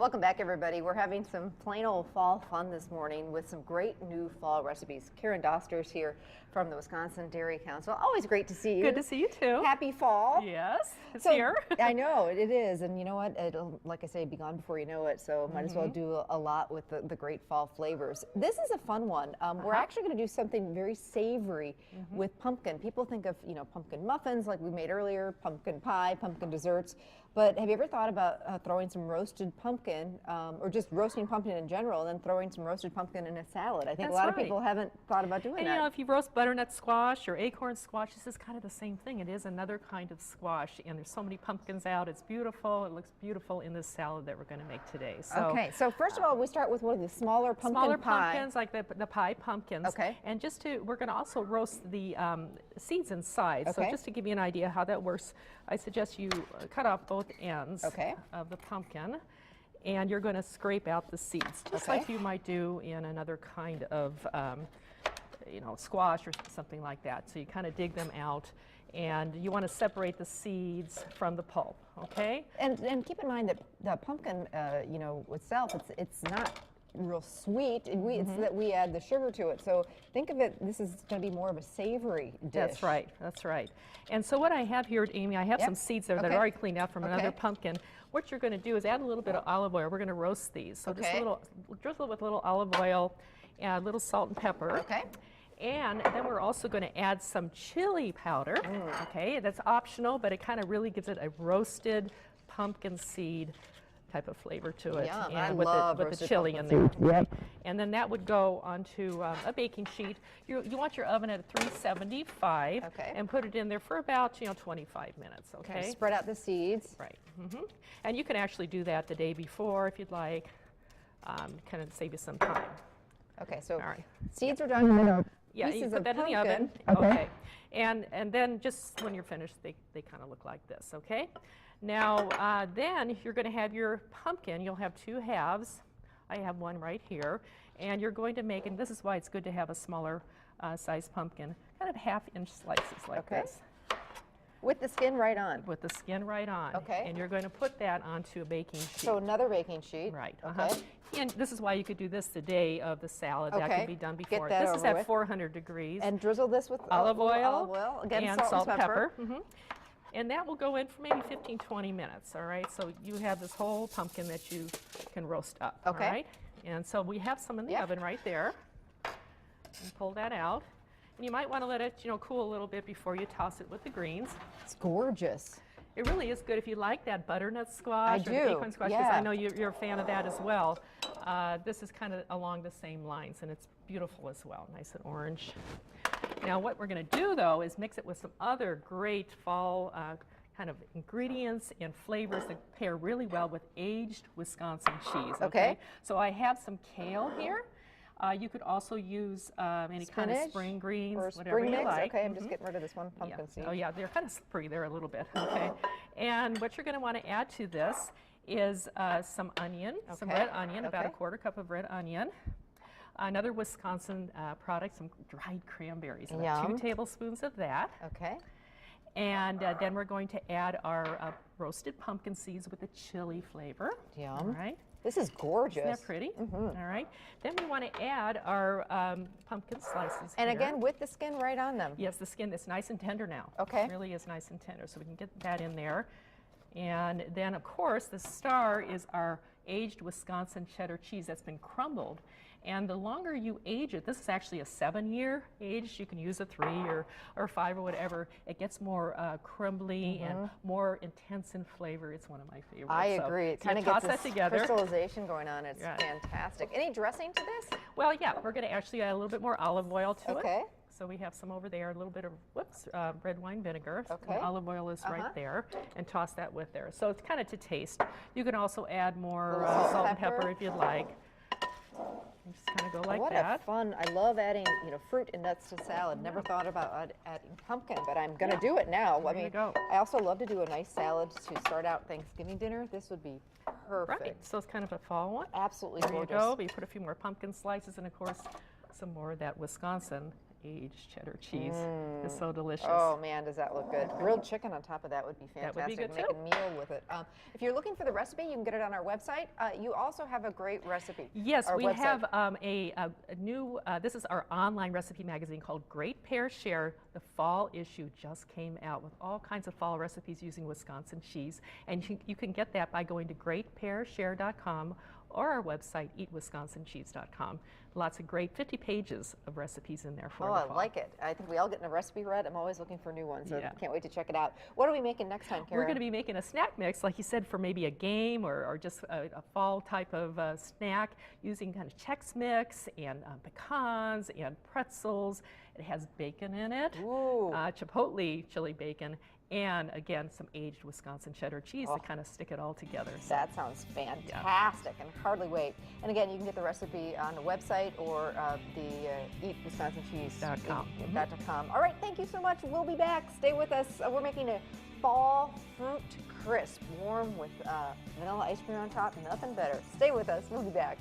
Welcome back, everybody. We're having some plain old fall fun this morning with some great new fall recipes. Karen Doster's here from the Wisconsin Dairy Council. Always great to see you. Good to see you too. Happy fall. Yes, it's So, here. I know, it is. And you know what? It'll, like I say, be gone before you know it. So might as well do a lot with the great fall flavors. This is a fun one. We're actually going to do something very savory with pumpkin. People think of, pumpkin muffins like we made earlier, pumpkin pie, pumpkin desserts. But have you ever thought about throwing some roasted pumpkin, or just roasting pumpkin in general, and then throwing some roasted pumpkin in a salad? I think a lot of people haven't thought about doing that. And if you roast butternut squash or acorn squash, this is kind of the same thing. It is another kind of squash, and there's so many pumpkins out. It's beautiful. It looks beautiful in this salad that we're going to make today. So, okay, so first of all, we start with one of the smaller pumpkin pumpkins, like the pie pumpkins. Okay. And we're going to also roast the seeds inside. Okay. So just to give you an idea how that works, I suggest you cut off both ends of the pumpkin, and you're going to scrape out the seeds, just like you might do in another kind of squash or something like that. So you kind of dig them out, and you want to separate the seeds from the pulp, okay? And keep in mind that the pumpkin, itself, it's not real sweet. It's that we add the sugar to it. So think of it, this is going to be more of a savory dish. That's right, that's right. And so what I have here, Amy, I have some seeds there that are already cleaned out from another pumpkin. What you're going to do is add a little bit of olive oil. We're going to roast these. So just drizzle with a little olive oil and a little salt and pepper. Okay. And then we're also going to add some chili powder. Okay, that's optional, but it kind of really gives it a roasted pumpkin seed type of flavor to it. Yum, and I with love the chili in there. Yep. And then that would go onto a baking sheet. You want your oven at 375 and put it in there for about 25 minutes. Okay. Spread out the seeds. Right. And you can actually do that the day before if you'd like. Kind of save you some time. Okay. So seeds are done. Yeah, you put that in the oven. Okay. And then just when you're finished, they kind of look like this. Okay. Now, then you're going to have your pumpkin. You'll have two halves. I have one right here. And you're going to make, and this is why it's good to have a smaller size pumpkin, kind of half-inch slices like this. With the skin right on? With the skin right on. Okay. And you're going to put that onto a baking sheet. So another baking sheet. Right. And this is why you could do this the day of the salad. That could be done before. Get that this is at 400 degrees. And drizzle this with olive oil. Again, and salt and pepper. And that will go in for maybe 15-20 minutes, all right? So you have this whole pumpkin that you can roast up, all right? And so we have some in the oven right there. And pull that out. And you might want to let it, cool a little bit before you toss it with the greens. It's gorgeous. It really is good if you like that butternut squash or the acorn squash, because I know you're a fan of that as well. This is kind of along the same lines, and it's beautiful as well, nice and orange. Now what we're going to do, though, is mix it with some other great fall kind of ingredients and flavors that pair really well with aged Wisconsin cheese. Okay. So I have some kale here. You could also use any kind of spring greens, or whatever you like. Okay, I'm just getting rid of this one pumpkin seed. Oh yeah, they're kind of slippery there a little bit. Okay. And what you're going to want to add to this is some onion, some red onion, about a quarter cup of red onion. Another Wisconsin product, some dried cranberries, about 2 tablespoons of that. Okay. And then we're going to add our roasted pumpkin seeds with a chili flavor. Yum. All right. This is gorgeous. Isn't that pretty? All right. Then we want to add our pumpkin slices And here. again, with the skin right on them. Yes, the skin is nice and tender now. Okay. It really is nice and tender, so we can get that in there. And then, of course, the star is our aged Wisconsin cheddar cheese that's been crumbled. And the longer you age it, this is actually a 7-year age. You can use a 3 or 5 or whatever. It gets more crumbly and more intense in flavor. It's one of my favorites. I agree. It kind of gets this together. Crystallization going on. It's fantastic. Any dressing to this? Well, yeah, we're going to actually add a little bit more olive oil to it. Okay. So we have some over there, a little bit of, red wine vinegar. Okay. Olive oil is right there, and toss that with there. So it's kind of to taste. You can also add more salt and pepper if you'd like. And just kind of go like that. What a fun, I love adding, fruit and nuts to salad. Never thought about adding pumpkin, but I'm going to do it now. I mean, I also love to do a nice salad to start out Thanksgiving dinner. This would be perfect. Right, so it's kind of a fall one. Absolutely gorgeous. There you go. gorgeous. You put a few more pumpkin slices and, of course, some more of that Wisconsin aged cheddar cheese. It's so delicious. Oh man, does that look good. Grilled chicken on top of that would be fantastic. That would be good Make too. a meal with it. If you're looking for the recipe, you can get it on our website. You also have a great recipe. Yes, we have a new, this is our online recipe magazine called Great Pear Share. The fall issue just came out with all kinds of fall recipes using Wisconsin cheese. And you can get that by going to greatpearshare.com or our website, eatwisconsincheese.com. Lots of great 50 pages of recipes in there for the fall. I like it. I think we all get in a recipe rut. I'm always looking for new ones, so can't wait to check it out. What are we making next time, Karen? We're going to be making a snack mix, like you said, for maybe a game or just a fall type of snack, using kind of Chex Mix and pecans and pretzels. It has bacon in it, chipotle chili bacon, and again, some aged Wisconsin cheddar cheese to kind of stick it all together. So, that sounds fantastic, and hardly wait. And again, you can get the recipe on the website or the eatwisconsincheese.com. All right, thank you so much. We'll be back. Stay with us. We're making a fall fruit crisp, warm with vanilla ice cream on top. Nothing better. Stay with us. We'll be back.